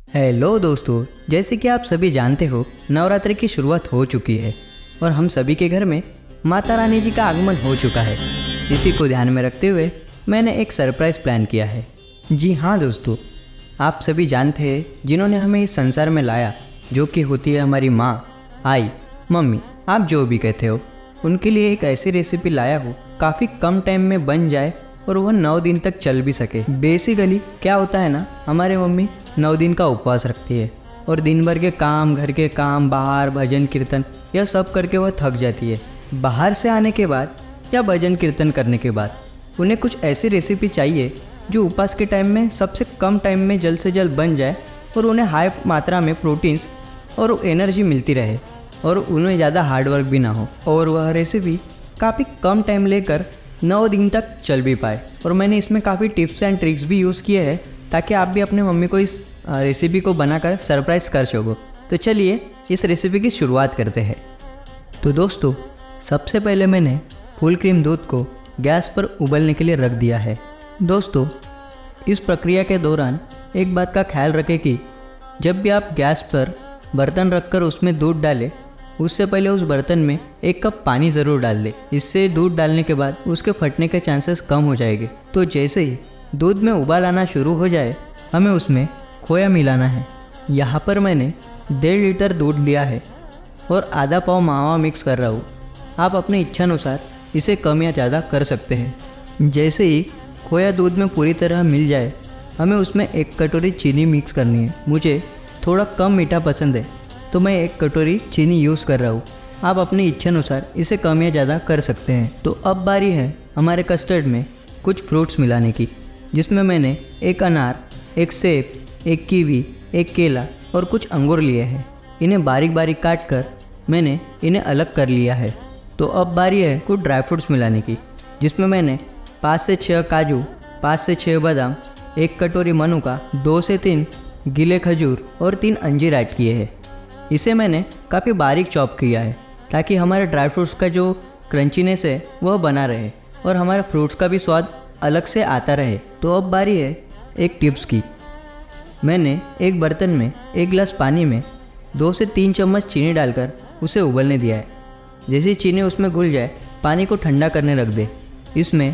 Hello दोस्तों, जैसे कि आप सभी जानते हो नवरात्रि की शुरुआत हो चुकी है और हम सभी के घर में माता रानी जी का आगमन हो चुका है। इसी को ध्यान में रखते हुए मैंने एक सरप्राइज़ प्लान किया है। जी हाँ दोस्तों, आप सभी जानते हैं जिन्होंने हमें इस संसार में लाया, जो कि होती है हमारी माँ, आई, मम्मी, आप जो भी कहते हो, उनके लिए एक ऐसी रेसिपी लाया हूँ काफ़ी कम टाइम में बन जाए और वह 9 दिन तक चल भी सके। बेसिकली क्या होता है ना, हमारे मम्मी 9 दिन का उपवास रखती है और दिन भर के काम, घर के काम, बाहर भजन कीर्तन, यह सब करके वह थक जाती है। बाहर से आने के बाद या भजन कीर्तन करने के बाद उन्हें कुछ ऐसी रेसिपी चाहिए जो उपवास के टाइम में सबसे कम टाइम में जल्द से जल्द बन जाए और उन्हें हाई मात्रा में प्रोटीन्स और एनर्जी मिलती रहे और उन्हें ज़्यादा हार्डवर्क भी ना हो, और वह रेसिपी काफ़ी कम टाइम लेकर 9 दिन तक चल भी पाए। और मैंने इसमें काफ़ी टिप्स एंड ट्रिक्स भी यूज़ किए हैं ताकि आप भी अपने मम्मी को इस रेसिपी को बनाकर सरप्राइज़ कर सको। तो चलिए इस रेसिपी की शुरुआत करते हैं। तो दोस्तों, सबसे पहले मैंने फुल क्रीम दूध को गैस पर उबलने के लिए रख दिया है। दोस्तों, इस प्रक्रिया के दौरान एक बात का ख्याल रखें कि जब भी आप गैस पर बर्तन रखकर उसमें दूध डालें, उससे पहले उस बर्तन में 1 कप पानी ज़रूर डाल दें। इससे दूध डालने के बाद उसके फटने के चांसेस कम हो जाएंगे। तो जैसे ही दूध में उबाल आना शुरू हो जाए, हमें उसमें खोया मिलाना है। यहाँ पर मैंने 1.5 लीटर दूध लिया है और आधा पाव मावा मिक्स कर रहा हूँ। आप अपनी इच्छानुसार इसे कम या ज़्यादा कर सकते हैं। जैसे ही खोया दूध में पूरी तरह मिल जाए, हमें उसमें 1 कटोरी चीनी मिक्स करनी है। मुझे थोड़ा कम मीठा पसंद है तो मैं 1 कटोरी चीनी यूज़ कर रहा हूँ। आप अपनी इच्छानुसार इसे कम या ज़्यादा कर सकते हैं। तो अब बारी है हमारे कस्टर्ड में कुछ फ्रूट्स मिलाने की, जिसमें मैंने 1 अनार, 1 सेब, 1 कीवी, 1 केला और कुछ अंगूर लिए हैं। इन्हें बारीक बारीक काट कर मैंने इन्हें अलग कर लिया है। तो अब बारी है कुछ ड्राई फ्रूट्स मिलाने की, जिसमें मैंने 5 से 6 काजू, 5 से 6 बादाम, 1 कटोरी मनुका, 2 से 3 गीले खजूर और 3 अंजीर ऐड किए हैं। इसे मैंने काफ़ी बारीक चॉप किया है ताकि हमारे ड्राई फ्रूट्स का जो क्रंचीनेस है वह बना रहे और हमारे फ्रूट्स का भी स्वाद अलग से आता रहे। तो अब बारी है एक टिप्स की। मैंने एक बर्तन में 1 गिलास पानी में 2 से 3 चम्मच चीनी डालकर उसे उबलने दिया है। जैसे चीनी उसमें घुल जाए, पानी को ठंडा करने रख दे। इसमें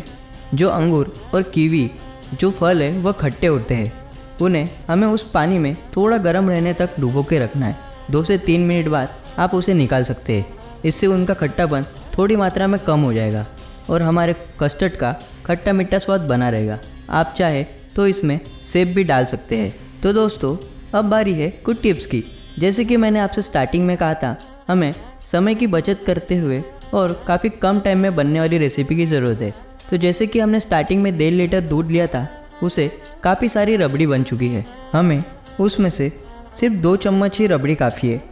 जो अंगूर और कीवी जो फल है वह खट्टे होते हैं, उन्हें हमें उस पानी में थोड़ा गर्म रहने तक डुबो के रखना है। 2 से 3 मिनट बाद आप उसे निकाल सकते हैं। इससे उनका खट्टापन थोड़ी मात्रा में कम हो जाएगा और हमारे कस्टर्ड का खट्टा मीठा स्वाद बना रहेगा। आप चाहे तो इसमें सेब भी डाल सकते हैं। तो दोस्तों, अब बारी है कुछ टिप्स की। जैसे कि मैंने आपसे स्टार्टिंग में कहा था, हमें समय की बचत करते हुए और काफ़ी कम टाइम में बनने वाली रेसिपी की ज़रूरत है। तो जैसे कि हमने स्टार्टिंग में 1.5 लीटर दूध लिया था, उसे काफ़ी सारी रबड़ी बन चुकी है। हमें उसमें से सिर्फ 2 चम्मच ही रबड़ी काफ़ी है।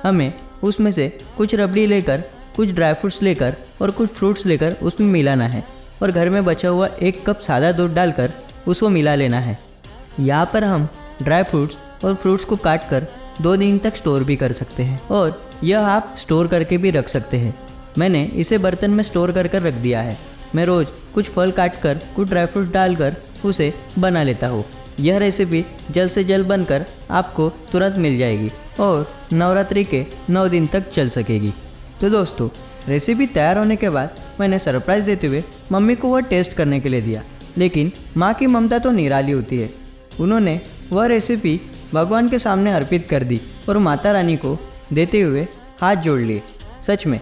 हमें उसमें से कुछ रबड़ी लेकर, कुछ ड्राई फ्रूट्स लेकर और कुछ फ्रूट्स लेकर उसमें मिलाना है और घर में बचा हुआ 1 कप सादा दूध डालकर उसको मिला लेना है। यहाँ पर हम ड्राई फ्रूट्स और फ्रूट्स को काट कर 2 दिन तक स्टोर भी कर सकते हैं और यह आप स्टोर करके भी रख सकते हैं। मैंने इसे बर्तन में स्टोर कर रख दिया है। मैं रोज़ कुछ फल काट कर, कुछ ड्राई फ्रूट डालकर उसे बना लेता हूँ। यह रेसिपी जल्द से जल्द बनकर आपको तुरंत मिल जाएगी और नवरात्रि के 9 दिन तक चल सकेगी। तो दोस्तों, रेसिपी तैयार होने के बाद मैंने सरप्राइज़ देते हुए मम्मी को वह टेस्ट करने के लिए दिया। लेकिन माँ की ममता तो निराली होती है। उन्होंने वह रेसिपी भगवान के सामने अर्पित कर दी और माता रानी को देते हुए हाथ जोड़ लिए। सच में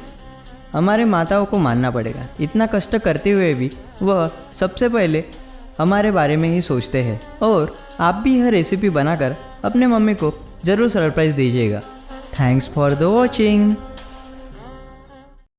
हमारे माताओं को मानना पड़ेगा, इतना कष्ट करते हुए भी वह सबसे पहले हमारे बारे में ही सोचते हैं। और आप भी यह रेसिपी बनाकर अपने मम्मी को ज़रूर सरप्राइज़ दीजिएगा। Thanks for the watching.